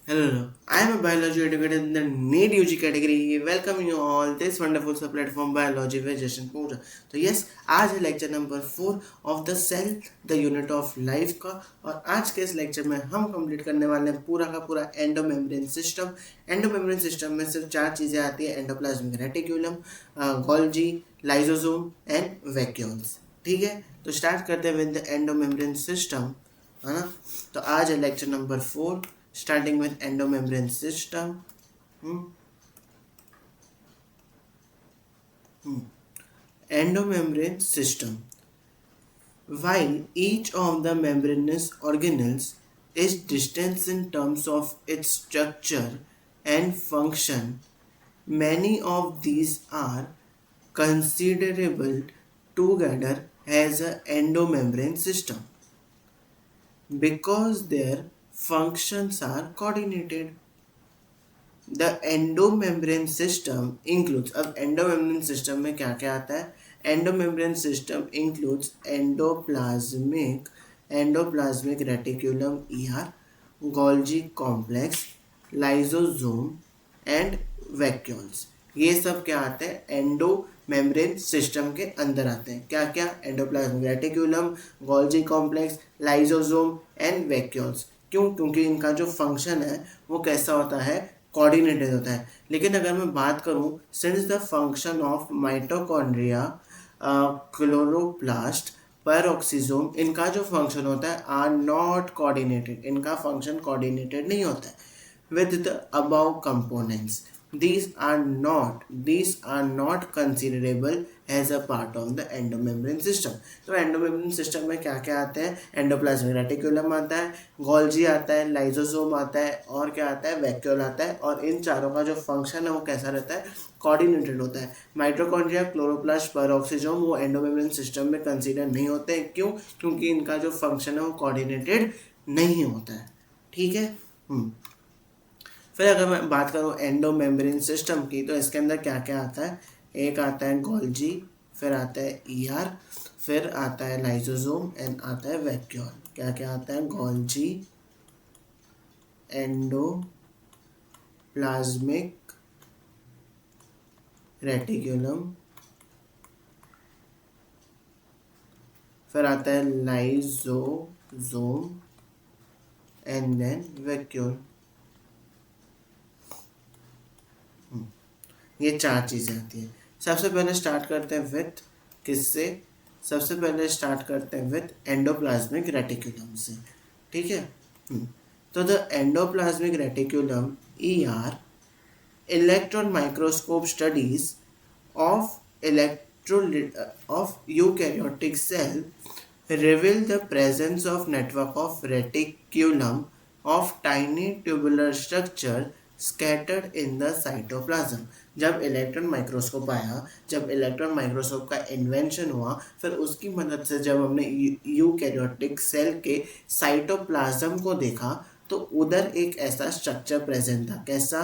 Hello, I am a biology educator in the NEET UG category. Welcome you all this wonderful platform biology with Jason Pooja. तो yes, आज है lecture number 4 of the cell the unit of life का। और आज के इस lecture में हम कंप्लीट करने वाले हैं पूरा का पूरा एंडोमेम्ब्रेन सिस्टम। एंडोमेम्ब्रेन सिस्टम में सिर्फ 4 चीज़ें आती है: endoplasmic reticulum, Golgi, lysosome and vacuoles. ठीक है, तो स्टार्ट करते हैं विद द एंडोमेम्ब्रेन सिस्टम, है ना। तो आज है lecture number 4 starting with endomembrane system. hmm, Endomembrane system. While each of the membranous organelles is distinct in terms of its structure and function, many of these are considerable together as an endomembrane system because their functions are coordinated. The endomembrane system includes, अब endomembrane system में क्या क्या आता है? Endomembrane system includes endoplasmic reticulum ER, Golgi complex, lysosome and vacuoles. ये सब क्या आते हैं? एंडोमेम्ब्रेन सिस्टम के अंदर आते हैं। क्या क्या? Endoplasmic reticulum, Golgi complex, lysosome and vacuoles. क्यों? क्योंकि इनका जो फंक्शन है वो कैसा होता है? कोऑर्डिनेटेड होता है। लेकिन अगर मैं बात करूं, since the function of mitochondria, chloroplast, peroxisome, इनका जो फंक्शन होता है आर नॉट कोऑर्डिनेटेड। इनका फंक्शन कोऑर्डिनेटेड नहीं होता है with the above components. These are not considerable as a part of the endomembrane system. तो एंडोमेम्ब्रेन सिस्टम में क्या क्या आते हैं? एंडोप्लाज्मिक रेटिक्यूलम आता है, गोल्जी आता है, लाइसोसोम आता है और क्या आता है? वैक्यूल आता है। और इन चारों का जो फंक्शन है वो कैसा रहता है? कोऑर्डिनेटेड होता है। माइटोकॉन्ड्रिया, क्लोरोप्लास्ट, पेरोक्सिसोम वो एंडोमेम्ब्रेन सिस्टम में कंसीडर नहीं होते हैं। क्यों? क्योंकि इनका जो फंक्शन है वो कोऑर्डिनेटेड नहीं होता है। ठीक है। फिर अगर मैं बात करूँ एंडोमेम्ब्रेन सिस्टम की, तो इसके अंदर क्या क्या आता है? एक आता है गोल्जी, फिर आता है ईआर, फिर आता है लाइसोसोम एंड आता है वैक्यूल। क्या क्या आता है? गोल्जी, एंडोप्लाज्मिक रेटिक्यूलम, फिर आता है लाइसोसोम एंड देन वैक्यूल। ये 4 चीज़ें आती हैं। सबसे पहले स्टार्ट करते हैं विथ किससे? सबसे पहले स्टार्ट करते हैं विथ एंडोप्लाज्मिक रेटिक्यूलम से। ठीक है। तो the endoplasmic reticulum ER, electron microscope studies of of eukaryotic cell reveal the presence of network of reticulum of tiny tubular structure scattered in the cytoplasm. जब इलेक्ट्रॉन माइक्रोस्कोप आया, जब electron microscope का invention हुआ, फिर उसकी मदद से जब हमने यूकैरियोटिक सेल के साइटोप्लाज्म को देखा तो उधर एक ऐसा स्ट्रक्चर प्रेजेंट था। कैसा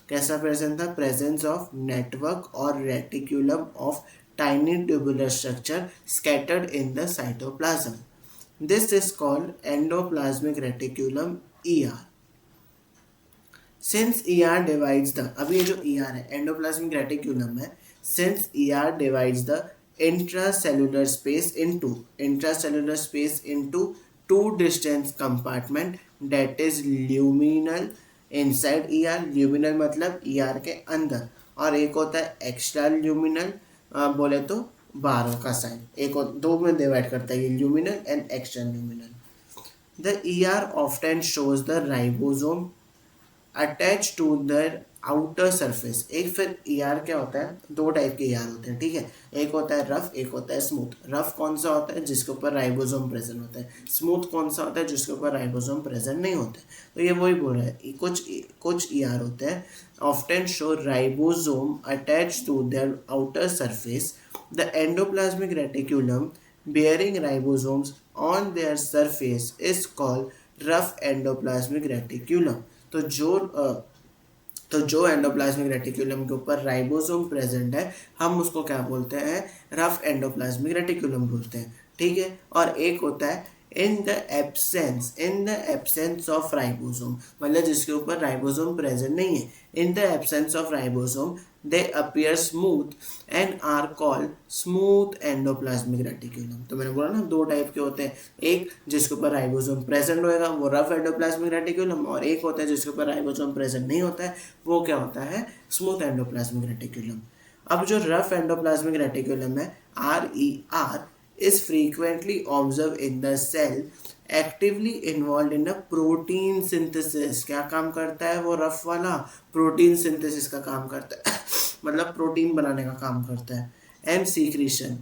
कैसा प्रेजेंट था? प्रेजेंस ऑफ नेटवर्क और reticulum of tiny tubular structure scattered in the cytoplasm. This is called endoplasmic reticulum ER. Since ER divides the, अभी ये जो ER है endoplasmic reticulum है, since ER divides the intracellular space into two distant compartment, that is luminal inside ER, luminal मतलब ER के अंदर, और एक होता है एक्स्ट्रा ल्यूमिनल, बोले तो बाहरों का साइड। एक और दो में डिवाइड करता है ये, luminal and extra luminal. The ER often shows the ribosome attach to the outer surface. एक फिर ER क्या होता है? 2 टाइप के ER होते हैं। ठीक है, एक होता है रफ, एक होता है स्मूथ। रफ कौन सा होता है? जिसके ऊपर राइबोसोम प्रेजेंट होता है। स्मूथ कौन सा होता है? जिसके ऊपर राइबोसोम प्रेजेंट नहीं होते। तो ये वही बोल रहा है, कुछ ER होते हैं often show ribosome attached to their outer surface. The endoplasmic reticulum bearing ribosomes on their surface is called rough endoplasmic reticulum. तो जो एंडोप्लाज्मिक रेटिक्यूलम के ऊपर राइबोसोम प्रेजेंट है, हम उसको क्या बोलते हैं? रफ एंडोप्लाज्मिक रेटिक्यूलम बोलते हैं। ठीक है। और एक होता है in the absence of ribosome, मतलब जिसके ऊपर राइबोसोम प्रेजेंट नहीं है, in the absence of ribosome they appear smooth and are called smooth endoplasmic reticulum. तो मैंने बोला ना दो टाइप के होते हैं, एक जिसके ऊपर राइबोसोम प्रेजेंट होएगा वो रफ एंडोप्लाज्मिक रेटिकुलम, और एक होता है जिसके ऊपर राइबोसोम प्रेजेंट नहीं होता है वो क्या होता है, स्मूथ एंडोप्लाज्मिक रेटिकुलम। अब जो रफ एंडोप्लाज्मिक रेटिकुलम है RER is frequently observed in the cell actively involved in a protein synthesis। क्या काम करता है वो रफ वाला, प्रोटीन सिंथेसिस का काम करता है मतलब प्रोटीन बनाने का काम करता है। And secretion,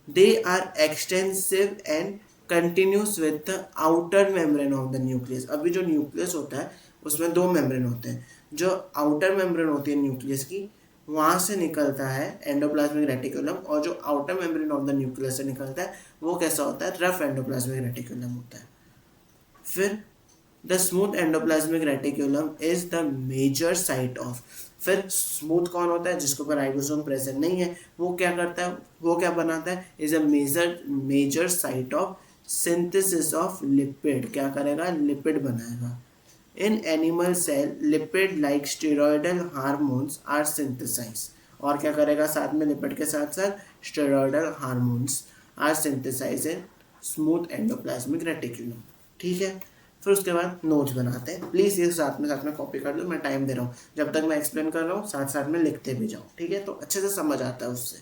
they are extensive and continuous with the outer membrane of the nucleus. अभी जो न्यूक्लियस होता है उसमें दो मेम्ब्रेन होते हैं, जो आउटर मेम्ब्रेन होती है न्यूक्लियस की वहाँ से निकलता है एंडोप्लाज्मिक रेटिकुलम, और जो outer membrane of the nucleus से निकलता है वो कैसा होता है, रफ एंडोप्लाज्मिक रेटिकुलम होता है। फिर the smooth endoplasmic reticulum is the major site of, फिर स्मूथ कौन होता है जिसके ऊपर राइबोसोम प्रेजेंट नहीं है, वो क्या करता है, वो क्या बनाता है, is a major site of synthesis of lipid. क्या करेगा, लिपिड बनाएगा। In animal cell, lipid like steroidal hormones are synthesized। और क्या करेगा साथ में, लिपिड के साथ साथ steroidal hormones are synthesized in smooth endoplasmic reticulum। ठीक है, फिर उसके बाद नोट्स बनाते हैं। प्लीज़ ये साथ में कॉपी कर लो, मैं टाइम दे रहा हूँ, जब तक मैं एक्सप्लेन कर रहा हूँ साथ साथ में लिखते भी जाओ, ठीक है, तो अच्छे से समझ आता है उससे।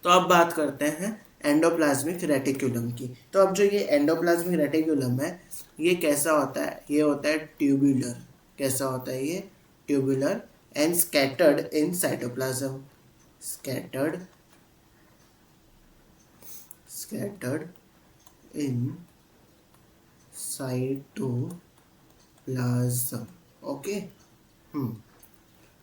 तो अब बात करते हैं एंडोप्लाज्मिक रेटिकुलम की। तो अब जो ये एंडोप्लाज्मिक रेटिकुलम है ये कैसा होता है, ये होता है ट्यूबुलर। कैसा होता है ये, tubular and scattered in cytoplasm. Scattered in cytoplasm. Okay.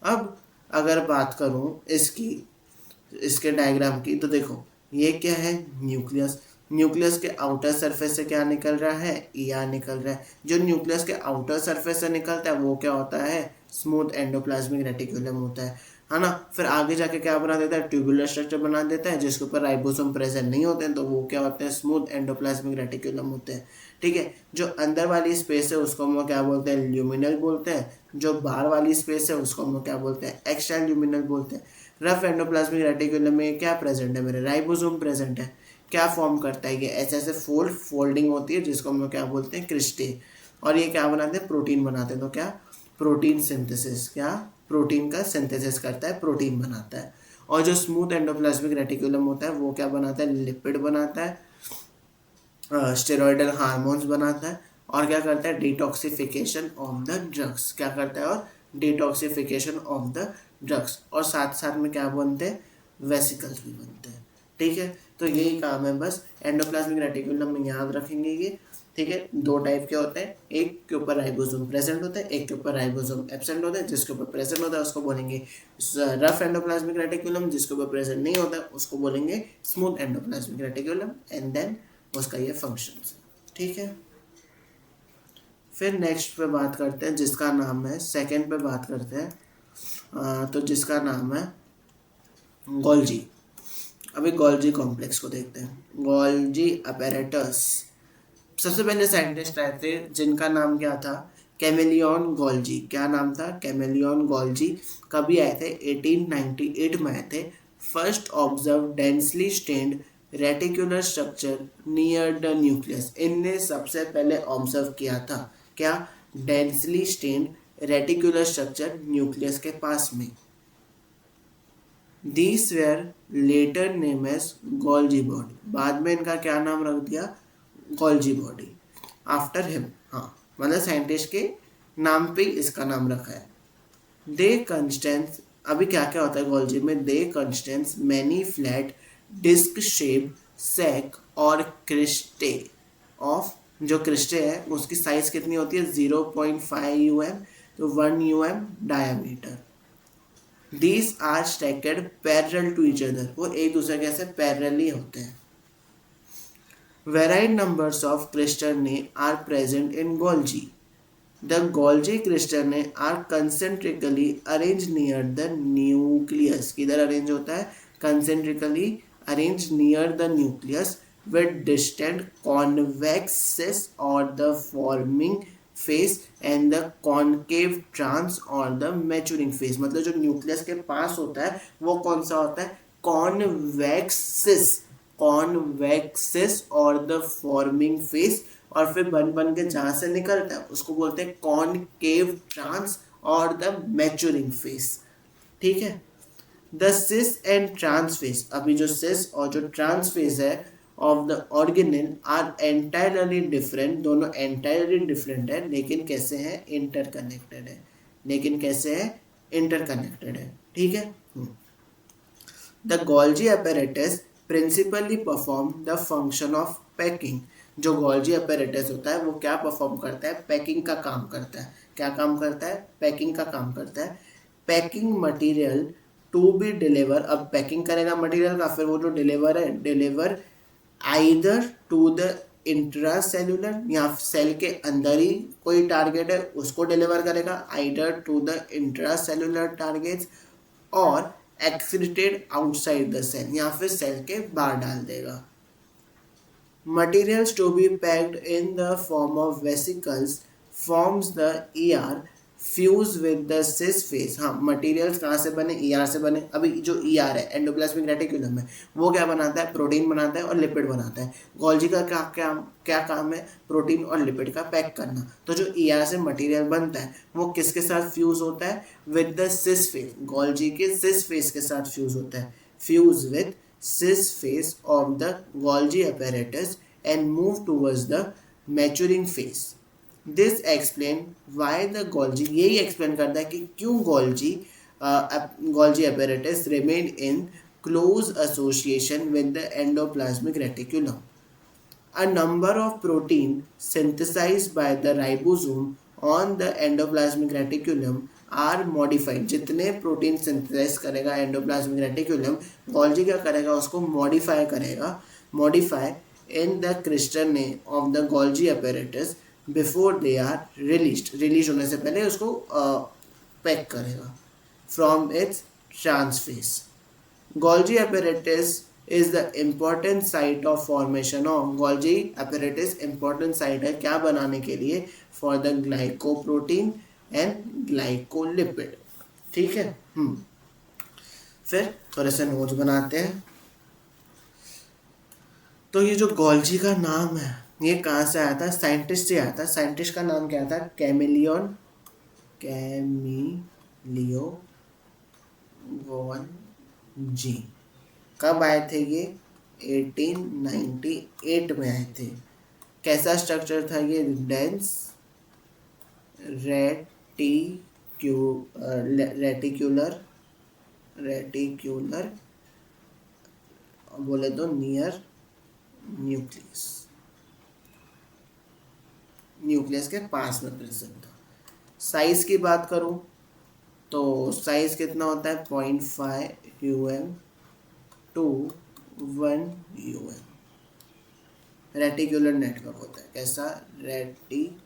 अब अगर बात करूं इसके डायग्राम की, तो देखो ये क्या है, न्यूक्लियस। न्यूक्लियस के आउटर सरफेस से क्या निकल रहा है, ER निकल रहा है। जो न्यूक्लियस के आउटर सरफेस से निकलता है वो क्या होता है, स्मूथ एंडोप्लाज्मिक रेटिकुलम होता है ना। फिर आगे जाके क्या बना देता है, ट्यूबुलर स्ट्रक्चर बना देता है जिसके ऊपर राइबोसोम प्रेजेंट नहीं होते हैं, तो वो क्या होते हैं, स्मूथ एंडोप्लाज्मिक रेटिकुलम होते हैं। ठीक है, जो अंदर वाली स्पेस है उसको हम क्या बोलते हैं, ल्यूमिनल बोलते हैं। जो बाहर वाली स्पेस है उसको हम क्या बोलते हैं, एक्स्ट्रा ल्यूमिनल बोलते हैं। रफ एंडोप्लाज्मिक रेटिकुलम में क्या प्रेजेंट है, मेरे राइबोसोम प्रेजेंट है। क्या फॉर्म करता है ये, ऐसे ऐसे फोल्डिंग होती है जिसको हम क्या बोलते हैं, क्रिस्टे। और ये क्या बनाते हैं, प्रोटीन बनाते हैं। तो क्या, प्रोटीन सिंथेसिस, क्या प्रोटीन का सिंथेसिस करता है, प्रोटीन बनाता है। और जो स्मूथ एंडोप्लाज्मिक रेटिकुलम होता है वो क्या बनाता है, लिपिड बनाता है, स्टेरॉयडल हार्मोन्स बनाता है, और क्या करता है, डिटॉक्सिफिकेशन ऑफ द ड्रग्स। क्या करता है, और डिटॉक्सिफिकेशन ऑफ द ड्रग्स। और साथ साथ में क्या बनते हैं, वेसिकल्स भी बनते हैं। ठीक है, तो यही काम है बस। एंडोप्लाज्मिक रेटिकुलम में याद रखेंगे ये। ठीक है, दो टाइप के होते हैं, एक के ऊपर राइबोसोम प्रेजेंट होता है, एक के ऊपर राइबोसोम एब्सेंट होता है। जिसके ऊपर प्रेजेंट होता है उसको बोलेंगे रफ एंडोप्लाज्मिक रेटिकुलम, जिसके ऊपर प्रेजेंट नहीं होता है उसको बोलेंगे smooth endoplasmic reticulum. And then उसका ये फंक्शन। ठीक है, फिर नेक्स्ट पे बात करते हैं जिसका नाम है, सेकेंड पे बात करते हैं तो जिसका नाम है गोल्जी। अभी गोल्जी कॉम्प्लेक्स को देखते हैं, गोल्जी अपैरेटस। सबसे पहले साइंटिस्ट आए थे जिनका नाम क्या था, कैमेलियन गोल्जी। क्या नाम था, कैमेलियन गोल्जी। कभी आए थे, 1898 में आए थे। First observe densely stained reticular structure near the nucleus. इनने सबसे पहले ऑब्जर्व किया था क्या, densely stained reticular structure nucleus के पास में। These were later named as Golgi body। बाद में इनका क्या नाम रख दिया, गोल्जी बॉडी, आफ्टर हिम। हाँ, मतलब साइंटिस्ट के नाम पे इसका नाम रखा है। दे कंस्टेंस, अभी क्या क्या होता है गोल्जी में, they consists many flat disc shape sac और क्रिस्टे ऑफ। जो क्रिस्टे है उसकी साइज कितनी होती है, 0.5 UM तो 1 UM diameter. These are stacked parallel to each other। वो एक दूसरे के ऐसे पैरेलली होते हैं। Varied numbers of cristae are present in Golgi। The Golgi cristae are concentrically arranged near the nucleus। किधर अरेंज होता है, concentrically arranged near the nucleus with distant convex cis or the forming phase and the concave trans or the maturing phase। मतलब जो nucleus के पास होता है वो कौन सा होता है, कॉन्वेक्सिस, कॉन्वेक्सिस और द फॉर्मिंग फेस, और फिर बन बन के जहां से निकलता है उसको बोलते हैं कॉनकेव ट्रांस और द मैच्योरिंग फेस। ठीक है। The cis and trans face, अभी जो सिस और जो ट्रांस फेस है of the organelle are entirely different, दोनों एंटायरली डिफरेंट है, लेकिन कैसे हैं, इंटरकनेक्टेड है, लेकिन कैसे है, इंटरकनेक्टेड है। ठीक है। The Golgi apparatus principally perform the function of packing। जो गोल्जी apparatus होता है वो क्या परफॉर्म करता है, पैकिंग का काम करता है। क्या काम करता है, पैकिंग का काम करता है। Packing material to be deliver, अब पैकिंग करेगा मटेरियल का, फिर वो जो डिलीवर है, deliver either to the intra cellular, या सेल के अंदर ही कोई टारगेट है उसको डिलीवर करेगा, either to the intra cellular targets, और एक्सक्रीटेड आउटसाइड द सेल, या फिर सेल के बाहर डाल देगा। Materials to be packed in the form of vesicles forms the ER fuse with the cis face. हाँ, मटेरियल्स कहाँ से बने, ईआर से बने। अभी जो ईआर है, एंडोप्लाज्मिक रेटिकुलम है, वो क्या बनाता है, प्रोटीन बनाता है और लिपिड बनाता है। गोल्जी का क्या काम है, प्रोटीन और लिपिड का पैक करना। तो जो ईआर से मटेरियल बनता है वो किसके साथ फ्यूज होता है, with the cis face, Golgi के सिस फेस के साथ फ्यूज होता है, fuse with cis face of the Golgi apparatus and move towards the maturing phase। This explain why the Golgi, यही एक्सप्लेन करता है कि क्यों Golgi apparatus remain in close association with the endoplasmic reticulum. A number of protein synthesized by the ribosome on the endoplasmic reticulum are modified। जितने protein synthesize करेगा endoplasmic reticulum, Golgi क्या करेगा, उसको मॉडिफाई करेगा, modify in the crystal of the Golgi apparatus before they are release, release होने से पहले उसको पैक करेगा from its trans face. Golgi apparatus is the important site of formation of Golgi apparatus। important site है क्या बनाने के लिए, for the glycoprotein and glycolipid। ठीक है। फिर थोड़े से नोट्स बनाते हैं। तो ये जो गोल्जी का नाम है ये कहाँ से आया था, साइंटिस्ट से आया था। साइंटिस्ट का नाम क्या था, कैमिलियन वॉन जी। कब आए थे ये, 1898 में आए थे। कैसा स्ट्रक्चर था ये, डेंस रेटिक्यूलर बोले तो नियर न्यूक्लियस के पास में प्रेजेंट था। साइज की बात करूं तो साइज कितना होता है, 0.5 UM to 1 UM। Reticular network होता है, कैसा, रेटिकुलर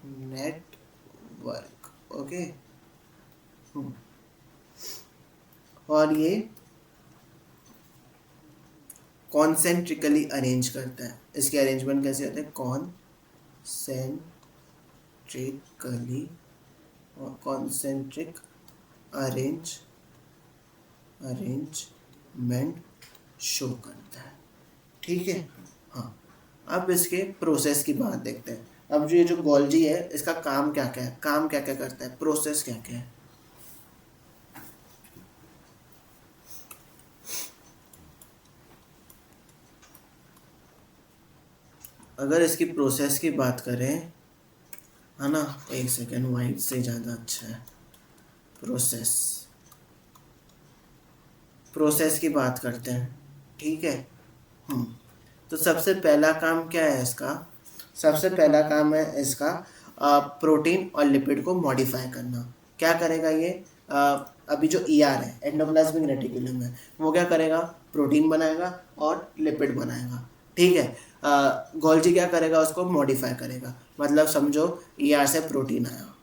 नेटवर्क। ओके। और ये कॉन्सेंट्रिकली अरेंज करता है। इसके अरेंजमेंट कैसे होते हैं, कॉन्सेंट्रिक अरेंजमेंट शो करता है। ठीक है। हाँ, अब इसके प्रोसेस की बात देखते हैं। अब ये जो गोल्जी है इसका काम क्या क्या है, काम क्या क्या करता है, प्रोसेस क्या क्या है। अगर इसकी प्रोसेस की बात करें, है ना, एक सेकेंड, वाइट से ज़्यादा अच्छा है। प्रोसेस की बात करते हैं। ठीक है। तो सबसे पहला काम क्या है इसका, सबसे पहला काम है इसका प्रोटीन और लिपिड को मॉडिफाई करना। क्या करेगा ये, अभी जो ईआर है, एंडोप्लाज्मिक रेटिकुलम है, वो क्या करेगा, प्रोटीन बनाएगा और लिपिड बनाएगा। ठीक है। गोल्जी क्या करेगा, उसको मॉडिफाई करेगा। मतलब समझो ईआर से प्रोटीन आया,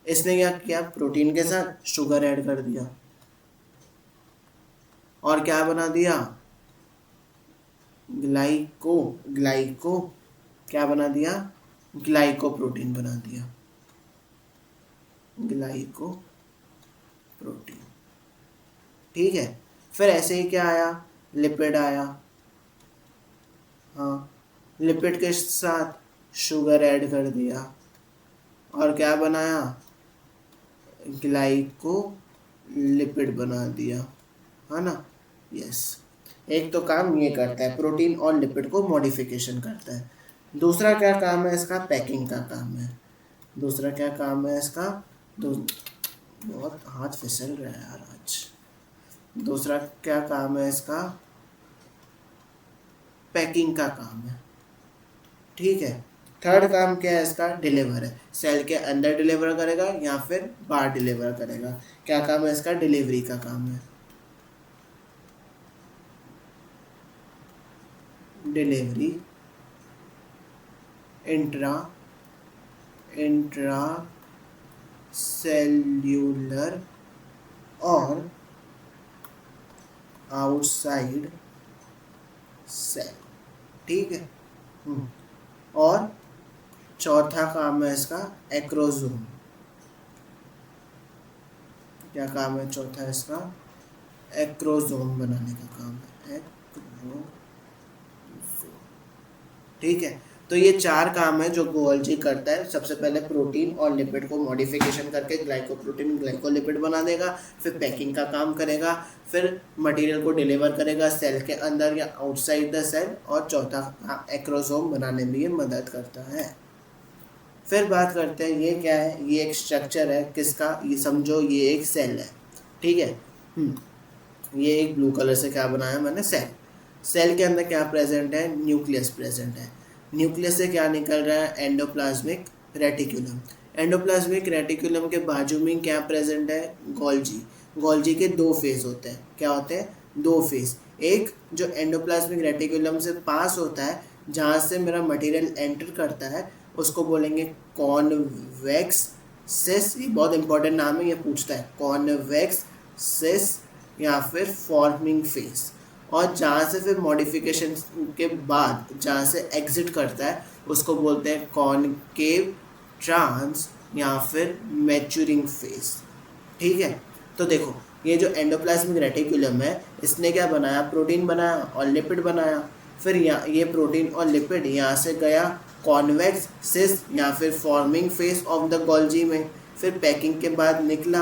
इसने क्या किया, प्रोटीन के साथ शुगर ऐड कर दिया, और क्या बना दिया, ग्लाइको क्या बना दिया, ग्लाइको प्रोटीन बना दिया, ग्लाइको प्रोटीन। ठीक है, फिर ऐसे ही क्या आया, लिपिड आया। हाँ, लिपिड के साथ शुगर ऐड कर दिया और क्या बनाया, ग्लाइको लिपिड बना दिया, है ना। यस, एक तो काम ये करता है, प्रोटीन और लिपिड को मॉडिफिकेशन करता है। दूसरा क्या काम है इसका, पैकिंग का काम है। दूसरा क्या काम है इसका, दो बहुत हाथ फिसल रहा है यार आज। दूसरा क्या काम है इसका, पैकिंग का काम है। ठीक है, थर्ड काम क्या है इसका, डिलीवर है। सेल के अंदर डिलीवर करेगा या फिर बाहर डिलीवर करेगा। क्या काम है इसका, डिलीवरी का काम है। डिलीवरी, इंट्रा सेल्यूलर और आउटसाइड सेल। ठीक है। और चौथा काम है इसका, एक्रोसोम। क्या काम है चौथा इसका, एक्रोसोम बनाने का काम है, एक्रोसोम। ठीक है, तो ये चार काम है जो गोल्जी करता है। सबसे पहले प्रोटीन और लिपिड को मॉडिफिकेशन करके ग्लाइकोप्रोटीन ग्लाइकोलिपिड बना देगा, फिर पैकिंग का काम करेगा, फिर मटेरियल को डिलीवर करेगा सेल के अंदर या आउटसाइड द सेल, और चौथा एक्रोसोम बनाने में ये मदद करता है। फिर बात करते हैं ये क्या है, ये एक स्ट्रक्चर है किसका, ये समझो ये एक सेल है। ठीक है, ये एक ब्लू कलर से क्या बनाया मैंने, सेल। सेल के अंदर क्या प्रेजेंट है, न्यूक्लियस प्रेजेंट है। न्यूक्लियस से क्या निकल रहा है, एंडोप्लाज्मिक रेटिकुलम। एंडोप्लाज्मिक रेटिकुलम के बाजू में क्या प्रेजेंट है, गोल्जी। गोल्जी के दो फेज होते हैं, क्या होते हैं, दो फेज। एक जो एंडोप्लाज्मिक रेटिकुलम से पास होता है, जहाँ से मेरा मटेरियल एंटर करता है, उसको बोलेंगे कॉन्वेक्स सिस। ये बहुत इंपॉर्टेंट नाम है, ये पूछता है, कॉन्वेक्स सिस या फिर फॉर्मिंग फेज। और जहाँ से फिर मॉडिफिकेशन के बाद जहाँ से एग्जिट करता है, उसको बोलते हैं कॉनकेव ट्रांस या फिर मैच्योरिंग फेज। ठीक है, तो देखो ये जो एंडोप्लाज्मिक रेटिकुलम है, इसने क्या बनाया, प्रोटीन बनाया और लिपिड बनाया। फिर ये प्रोटीन और लिपिड यहाँ से गया कॉन्वेक्स सिस या फिर forming phase of the Golgi में। फिर पैकिंग के बाद निकला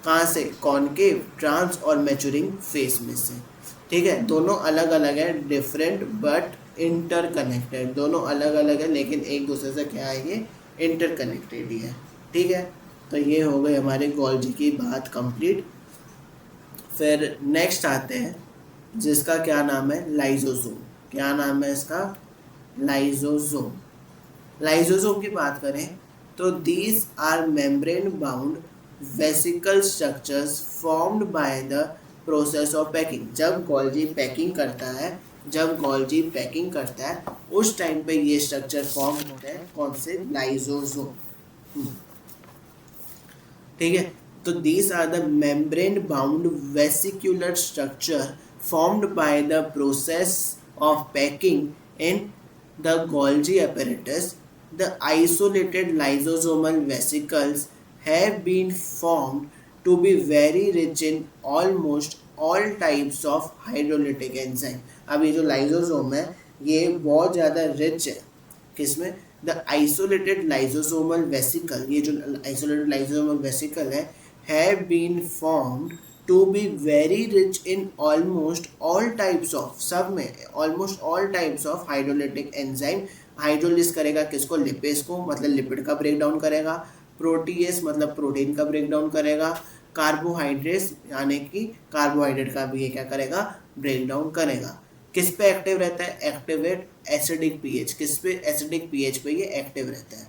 कहाँ से, कॉनकेव ट्रांस और मैच्योरिंग फेज में से। ठीक है, दोनों अलग अलग है, डिफरेंट बट इंटरकनेक्टेड। दोनों अलग अलग है लेकिन एक दूसरे से क्या है, ये इंटरकनेक्टेड ही है। ठीक है, तो ये हो गई हमारे गोल्जी की बात कंप्लीट। फिर नेक्स्ट आते हैं जिसका क्या नाम है, लाइजोसोम। क्या नाम है इसका, लाइजोसोम। लाइजोसोम की बात करें तो these are membrane bound vesicle structures formed by the process of packing. जब गोल्जी पैकिंग करता है, उस टाइम पे ये स्ट्रक्चर फॉर्म होते हैं, कौन से, लाइजोसोम। ठीक है, तो these are the membrane bound vesicular structure formed by the process of packing in the Golgi apparatus. The isolated lysosomal vesicles have been formed to be very rich in almost all types of hydrolytic enzyme. अब ये जो lysosome है ये बहुत ज़्यादा rich है किसमें, the isolated lysosomal vesicle. ये जो आइसोलेटेड लाइजोसोमल वेसिकल है, have been formed to be very rich in almost all types of, सब में almost all types of hydrolytic enzyme. Hydrolysis करेगा किसको, लिपेज को, मतलब लिपिड का ब्रेक डाउन करेगा। प्रोटीएस मतलब प्रोटीन का ब्रेक डाउन करेगा। कार्बोहाइड्रेट्स यानी कि कार्बोहाइड्रेट का भी ये क्या करेगा, ब्रेक डाउन करेगा। किस पे एक्टिव रहता है, एक्टिवेट एसिडिक पीएच। किस पे, एसिडिक पीएच पे ये एक्टिव रहता है।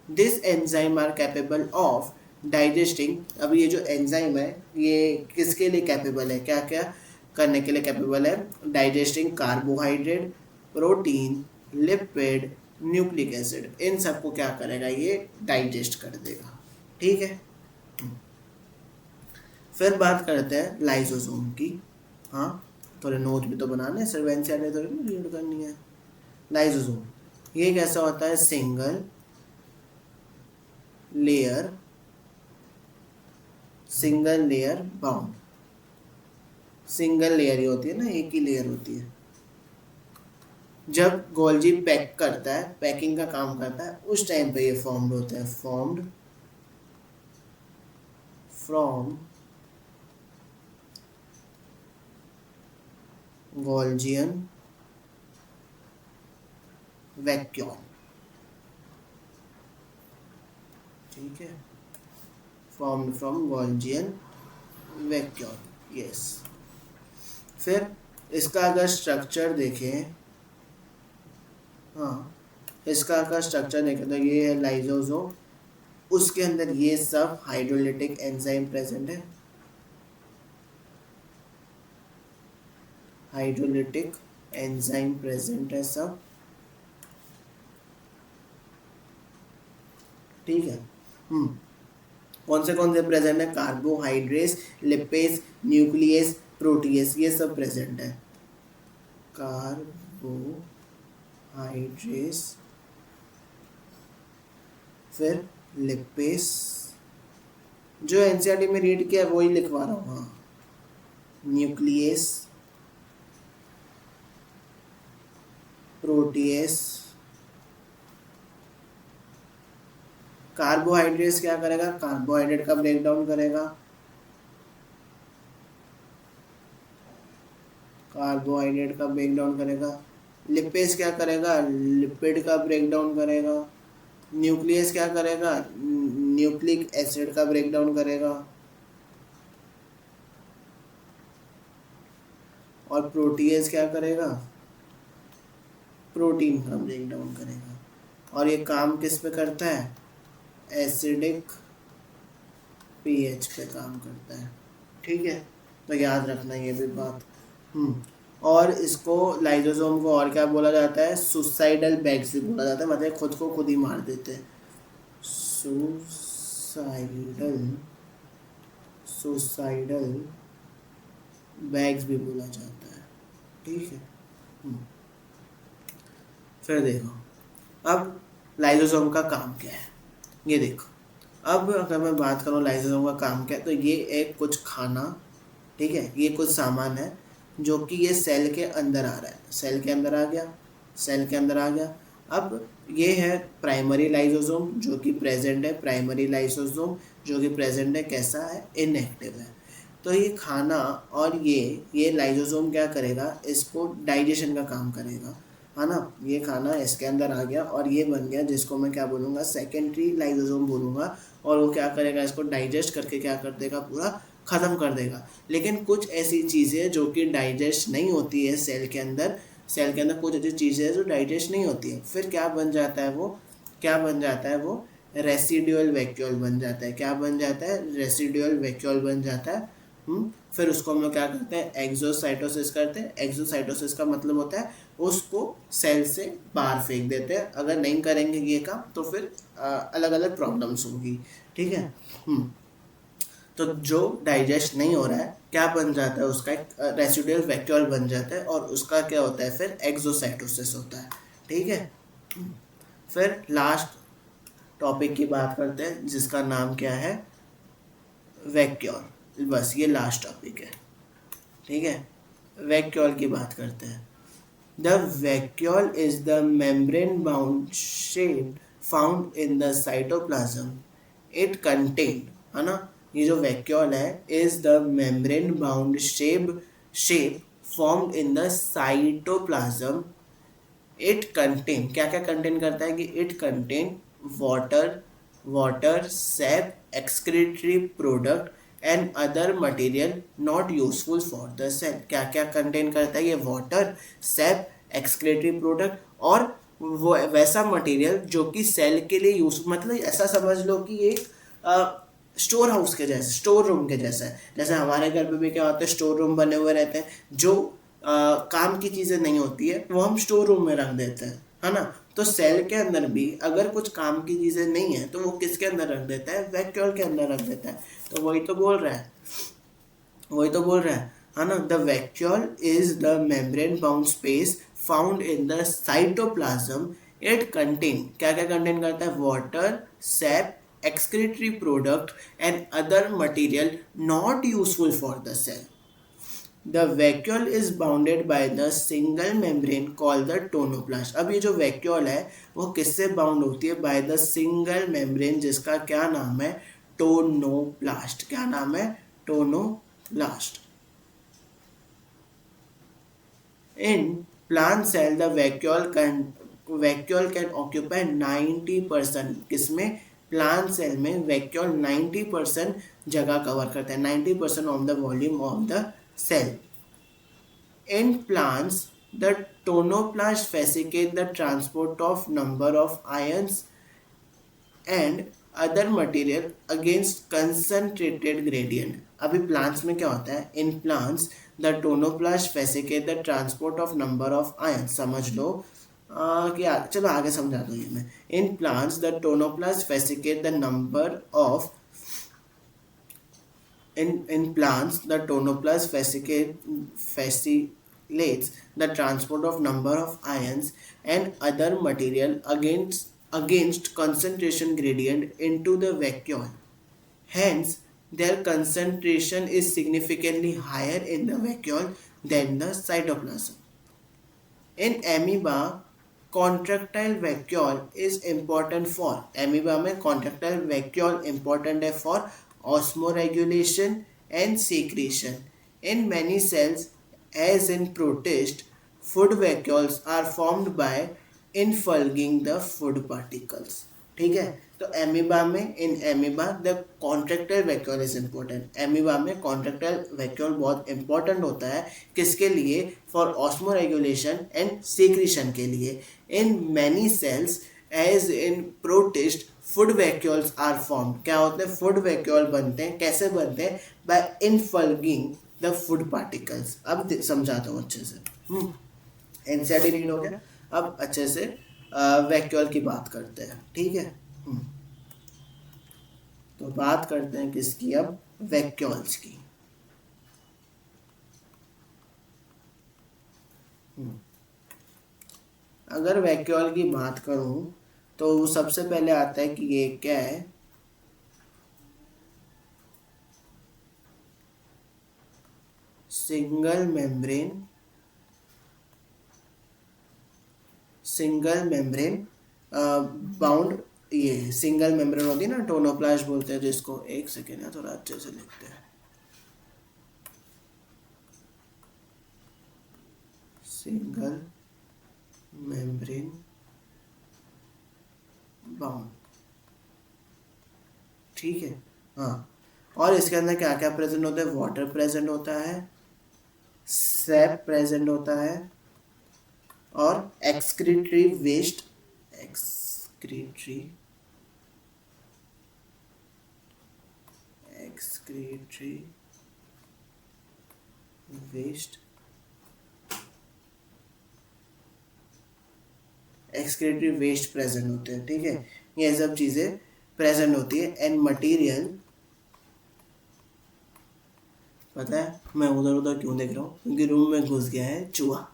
This enzyme are capable of digesting. अब ये जो एंजाइम है ये किसके लिए कैपेबल है, क्या क्या करने के लिए कैपेबल है, digesting carbohydrate, protein, lipid, nucleic acid, इन सबको क्या करेगा, ये डाइजेस्ट कर देगा। ठीक है, फिर बात करते हैं लाइसोसोम की। हाँ, थोड़े नोट भी तो बनाने हैं, सिर्फ एनसीईआरटी थोड़ी रीड करनी है। लाइसोसोम ये कैसा होता है, single layer bound, single layer ही होती है ना, एक ही लेयर होती है। जब गोल्जी पैक करता है, पैकिंग का काम करता है, उस टाइम पे ये फॉर्म्ड होता है, फॉर्म्ड फ्रॉम गोल्जियन वैक्यूम, ठीक है, formed from Golgian vacuum, yes. फिर इसका अगर स्ट्रक्चर देखें, हाँ इसका अगर स्ट्रक्चर देखें तो ये है लाइसोसोम, उसके अंदर ये सब हाइड्रोलिटिक एंजाइम प्रेजेंट है, हाइड्रोलिटिक एंजाइम प्रेजेंट है सब, ठीक है। कौन से प्रेजेंट है, कार्बोहाइड्रेट्स, लिपेज, न्यूक्लियस, प्रोटीएस, ये सब प्रेजेंट है, कार्बोहाइड्रेट्स, फिर लिपेज, जो एनसीईआरटी में रीड किया है वही लिखवा रहा हूँ, हाँ, न्यूक्लियस, प्रोटीएस। कार्बोहाइड्रेट्स क्या करेगा, कार्बोहाइड्रेट का ब्रेकडाउन करेगा, कार्बोहाइड्रेट का ब्रेकडाउन करेगा। लिपेज क्या करेगा, लिपिड का ब्रेकडाउन करेगा। न्यूक्लियस क्या करेगा, न्यूक्लिक एसिड का ब्रेकडाउन करेगा। और प्रोटीएज क्या करेगा, प्रोटीन का ब्रेकडाउन करेगा। और ये काम किस पे करता है, एसिडिक पीएच पे काम करता है, ठीक है, तो याद रखना ये भी बात। और इसको लाइसोसोम को और क्या बोला जाता है, सुसाइडल बैग्स भी बोला जाता है, मतलब खुद को खुद ही मार देते हैं, सुसाइडल बैग्स भी बोला जाता है, ठीक है। फिर देखो अब लाइसोसोम का काम क्या है, ये देखो। अब अगर मैं बात करूँ लाइसोसोम का काम क्या है, तो ये एक कुछ खाना, ठीक है, ये कुछ सामान है जो कि ये सेल के अंदर आ रहा है, सेल के अंदर आ गया, सेल के अंदर आ गया। अब ये है प्राइमरी लाइसोसोम जो कि प्रेजेंट है, प्राइमरी लाइसोसोम जो कि प्रेजेंट है, कैसा है, इनएक्टिव है। तो ये खाना और ये लाइसोसोम क्या करेगा, इसको डाइजेशन का काम करेगा, है ना। ये खाना इसके अंदर आ गया और ये बन गया, जिसको मैं क्या बोलूँगा, सेकेंडरी लाइसोसोम बोलूँगा। और वो क्या करेगा, इसको डाइजेस्ट करके क्या कर देगा, पूरा ख़त्म कर देगा। लेकिन कुछ ऐसी चीज़ें जो कि डाइजेस्ट नहीं होती है सेल के अंदर, सेल के अंदर कुछ ऐसी चीज़ें हैं जो डाइजेस्ट नहीं होती है, फिर क्या बन जाता है वो, क्या बन जाता है वो, रेसिडुअल वैक्यूल बन जाता है। क्या बन जाता है, रेसिडुअल वैक्यूल बन जाता है। फिर उसको हम लोग क्या करते हैं, एक्सोसाइटोसिस करते हैं। एक्सोसाइटोसिस का मतलब होता है उसको सेल से बाहर फेंक देते हैं। अगर नहीं करेंगे ये काम तो फिर अलग अलग प्रॉब्लम्स होगी, ठीक है। तो जो डाइजेस्ट नहीं हो रहा है क्या बन जाता है, उसका एक रेसिडुअल वैक्यूल बन जाता है और उसका क्या होता है, फिर एक्सोसाइटोसिस होता है, ठीक है। फिर लास्ट टॉपिक की बात करते हैं जिसका नाम क्या है, वैक्यूल। बस ये लास्ट टॉपिक है, ठीक है। वैक्यूल की बात करते हैं। The vacuole is the membrane bound shape found in the cytoplasm. It contain, है ना, ये जो वैक्यूल है, is the membrane bound shape formed in the cytoplasm. It contain, क्या क्या कंटेन करता है कि it contain water, sap, excretory product and other material not useful for the cell. क्या क्या कंटेन करता है ये, वाटर, सैप, एक्सक्रीटरी प्रोडक्ट और वो वैसा मटेरियल जो कि सेल के लिए यूज, मतलब ऐसा समझ लो कि एक स्टोर हाउस के जैसे, स्टोर रूम के जैसा है। जैसे हमारे घर पे भी क्या होता है, स्टोर रूम बने हुए रहते हैं, जो काम की चीज़ें नहीं होती है वो हम स्टोर रूम में रख देते हैं, है ना। तो सेल के अंदर भी अगर कुछ काम की चीज़ें नहीं है तो वो किसके अंदर रख देता है, वैक्यूल के अंदर रख देता है। तो वही तो बोल रहा है, है ना. The vacuole is the membrane bound space found in the cytoplasm. It contain, क्या क्या कंटेन करता है, water, SAP, excretory product and other material not useful for the cell. The vacuole is bounded by the single membrane called the tonoplast. अब ये जो vacuole है वो किससे बाउंड होती है, by the single membrane जिसका क्या नाम है, tonoplast. क्या नाम है, tonoplast. In plant cell the vacuole can occupy 90%. किसमें, प्लांट सेल में वैक्यूल 90% जगह कवर करता है, 90% of the volume of the cell. In plants the tonoplast facilitate the transport of number of ions and other material against concentrated gradient. अभी plants में क्या होता है, in plants the tonoplast facilitate the transport of number of ions. समझ लो क्या, चलो आगे समझा दो ये मैं. In plants the tonoplast facilitate the number of in plants the tonoplast facilitates the transport of number of ions and other material against concentration gradient into the vacuole. Hence their concentration is significantly higher in the vacuole than the cytoplasm. In amoeba contractile vacuole is important for, amoeba में contractile vacuole important है for osmoregulation and secretion. In many cells as in protist, food vacuoles are formed by infulging the food particles. ठीक है, तो amoeba में, in amoeba the contractile vacuole is important. Amoeba में contractile vacuole बहुत important होता है, किसके लिए, for osmoregulation and secretion के लिए. In many cells as in protist food vacuoles are form. क्या होते हैं, फूड वैक्यूल बनते हैं, कैसे बनते हैं, बाय इनफल्गिंग द फूड पार्टिकल्स. अब समझाता हूँ अच्छे से. एनसीईआरटी रीड हो गया, अब अच्छे से वैक्यूल की बात करते हैं. ठीक है, तो बात करते हैं किसकी, अब वैक्यूल्स की. अगर वैक्यूल की बात करूं तो सबसे पहले आता है कि ये क्या है, सिंगल मेम्ब्रेन बाउंड. ये सिंगल मेम्ब्रेन होती है ना, टोनोप्लास्ट बोलते हैं जिसको. एक सेकेंड है, थोड़ा अच्छे से लिखते हैं. Single membrane bound. ठीक है, हाँ. और इसके अंदर क्या क्या प्रेजेंट होता है, वाटर प्रेजेंट होता है, सैप प्रेजेंट होता है, और excretory waste excretory waste present होते हैं. ठीक है, ये सब चीजें प्रेजेंट होती है. एंड मटेरियल, पता है मैं उधर उधर क्यों देख रहा हूँ, क्योंकि रूम में घुस गया है चूहा.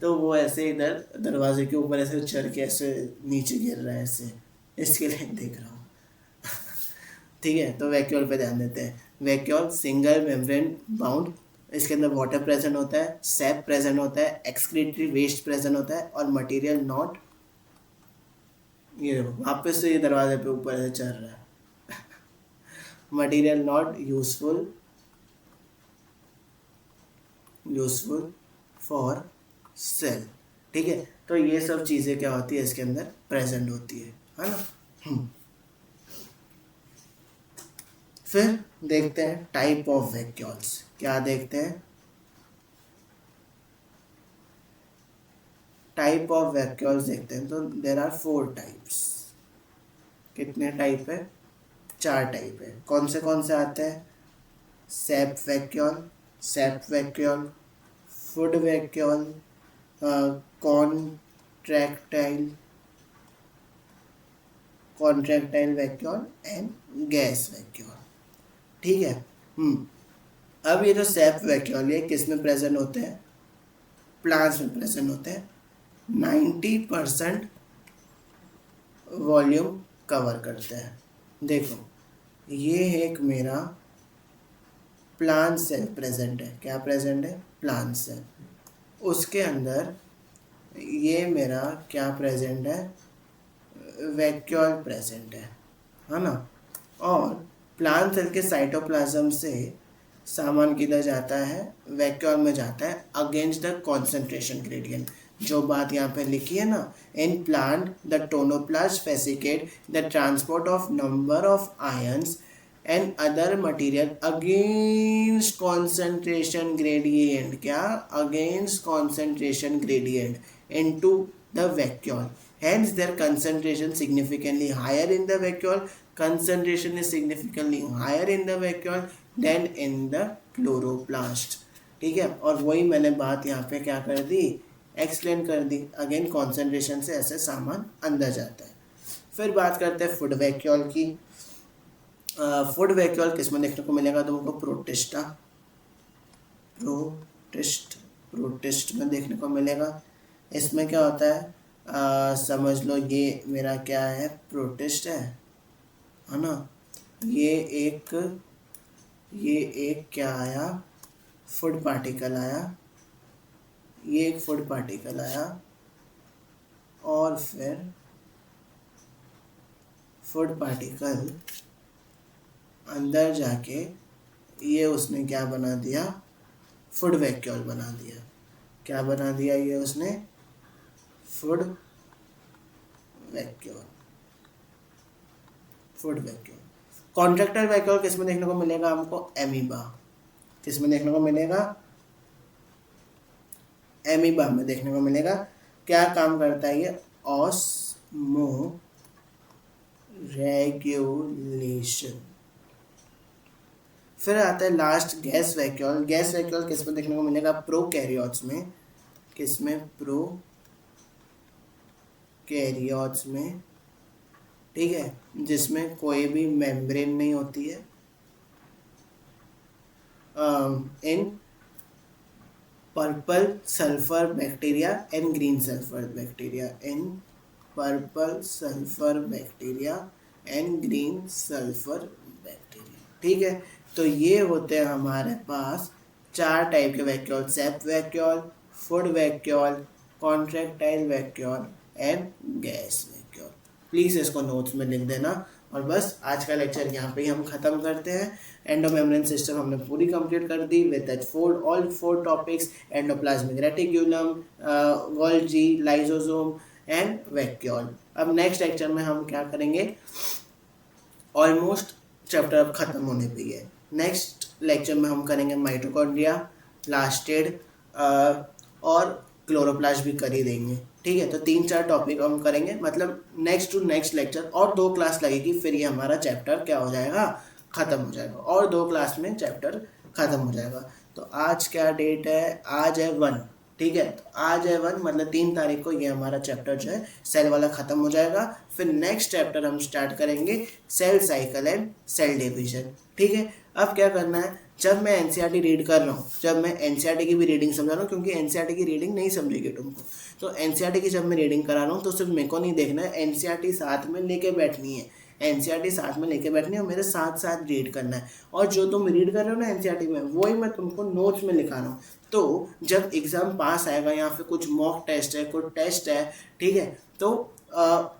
तो वो ऐसे इधर दरवाजे के ऊपर ऐसे चढ़ के ऐसे नीचे गिर रहा है, ऐसे इसके लिए देख रहा हूँ. ठीक है, तो वैक्यूल पे ध्यान देते हैं. वैक्यूल सिंगल मेम्ब्रेन बाउंड, इसके अंदर वाटर प्रेजेंट होता है, सैप प्रेजेंट होता है, एक्सक्रीटरी वेस्ट प्रेजेंट होता है, और मटेरियल नॉट, ये वापस से ये दरवाजे पे ऊपर से चढ़ रहा है. Material not useful for sale. ठीक है, तो ये सब चीज़ें क्या होती है, इसके अंदर प्रेजेंट होती है ना. फिर देखते हैं टाइप ऑफ वैक्यूल्स. क्या देखते हैं, टाइप ऑफ वैक्यूल्स देखते हैं. तो देर आर 4 टाइप्स. कितने टाइप है, 4 टाइप है. कौन से आते हैं, SAP vacuole, food vacuole, contractile vacuole and gas vacuole. ठीक है. अब ये जो सेप वैक्यूल ये किस में प्रेजेंट होते हैं? प्लांट्स में प्रेजेंट होते हैं। 90% वॉल्यूम कवर करते हैं। देखो ये एक मेरा प्लांट सेल प्रेजेंट है। क्या प्रेजेंट है? Plant cell. उसके अंदर ये मेरा क्या प्रेजेंट है? वैक्यूल प्रेजेंट है ना। और प्लांट सेल के साइटोप्लाज्म से सामान किधर जाता है? वैक्यूल में जाता है अगेंस्ट द कॉन्सेंट्रेशन ग्रेडियंट। जो बात यहाँ पे लिखी है ना, in plant the tonoplast facilitate the transport of number of ions and other material against concentration gradient. क्या? Against concentration gradient into the vacuole. Hence, their concentration significantly higher in the vacuole. Concentration is significantly higher in the vacuole than in the chloroplast. ठीक है, और वही मैंने बात यहाँ पे क्या कर दी? एक्सप्लेन कर दी। अगेन कॉन्सेंट्रेशन से ऐसे सामान अंदर जाता है। फिर बात करते हैं फूड वैक्यूल की। फूड वैक्यूल किस में देखने को मिलेगा तुमको? प्रोटिस्टा, प्रोटिस्ट में देखने को मिलेगा। इसमें क्या होता है? समझ लो ये मेरा क्या है? प्रोटिस्ट है ना। ये एक क्या आया? फूड पार्टिकल आया। ये एक फूड पार्टिकल आया और फिर फूड पार्टिकल अंदर जाके ये उसने क्या बना दिया? फूड वैक्यूल बना दिया। क्या बना दिया ये उसने? Food vacuole. कॉन्ट्रैक्टाइल वैक्यूल किस में देखने को मिलेगा हमको? एमीबा। किस में देखने को मिलेगा? एमीबा में देखने को मिलेगा। क्या काम करता है ये? Osmo regulation. फिर आता है last guess vacuole. Gas vacuole किस में देखने को मिलेगा? प्रोकैरियोट्स में। किस में? प्रोकैरियोट्स में। ठीक है, जिसमें कोई भी मेम्ब्रेन नहीं होती है। In purple sulphur bacteria and green sulphur bacteria. In purple sulphur bacteria and green sulphur bacteria. ठीक है, तो ये होते हैं हमारे पास 4 टाइप के vacuole: shape vacuole, food vacuole, contractile vacuole and gas vacuole. Please इसको नोट्स में लिख देना। और बस आज का लेक्चर यहाँ पे ही हम ख़त्म करते हैं। एंडोमेम्ब्रेन सिस्टम हमने पूरी कंप्लीट कर दी with all 4 topics: endoplasmic reticulum, Golgi, lysosome and vacuole. अब नेक्स्ट लेक्चर में हम क्या करेंगे? ऑलमोस्ट चैप्टर अब ख़त्म होने पे है। नेक्स्ट लेक्चर में हम करेंगे माइटोकॉन्ड्रिया, प्लास्टिड और क्लोरोप्लास्ट भी कर ही देंगे। ठीक है, तो 3-4 टॉपिक हम करेंगे, मतलब नेक्स्ट टू नेक्स्ट लेक्चर। और 2 क्लास लगेगी, फिर ये हमारा चैप्टर क्या हो जाएगा? ख़त्म हो जाएगा। और 2 क्लास में चैप्टर ख़त्म हो जाएगा। तो आज क्या डेट है? आज है 1। ठीक है, तो आज है 1, मतलब 3 तारीख को ये हमारा चैप्टर जो है सेल वाला ख़त्म हो जाएगा। फिर नेक्स्ट चैप्टर हम स्टार्ट करेंगे cell cycle and cell division. ठीक है, अब क्या करना है? जब मैं एनसीईआरटी रीड कर रहा हूँ, जब मैं एनसीईआरटी की भी रीडिंग समझा रहा हूँ, क्योंकि एनसीईआरटी की रीडिंग नहीं समझेगी तुमको, तो एनसीईआरटी की जब मैं रीडिंग करा रहा हूँ तो सिर्फ मेरे को नहीं देखना है, एनसीईआरटी साथ में लेके बैठनी है। एनसीईआरटी साथ में लेके बैठनी है और मेरे साथ साथ रीड करना है। और जो तुम रीड कर रहे हो ना एनसीईआरटी में, वही मैं तुमको नोट्स में लिखा रहा हूँ। तो जब एग्ज़ाम पास आएगा या फिर कुछ मॉक टेस्ट है, कुछ टेस्ट है, ठीक है, तो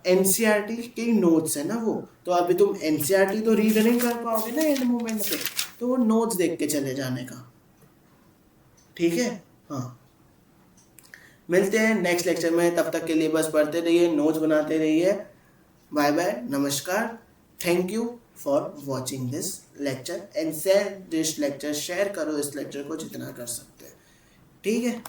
एनसीईआरटी के नोट्स है ना वो, तो अभी तुम एनसीईआरटी तो रीड नहीं कर पाओगे ना एंड मोमेंट पे, तो वो नोट्स देख के चले जाने का। ठीक है, हाँ, मिलते हैं नेक्स्ट लेक्चर में। तब तक के लिए बस पढ़ते रहिए, नोट्स बनाते रहिए। बाय बाय, नमस्कार, thank you for watching this lecture and share this lecture. Share करो इस लेक्चर को जितना कर सकते हैं। ठीक है।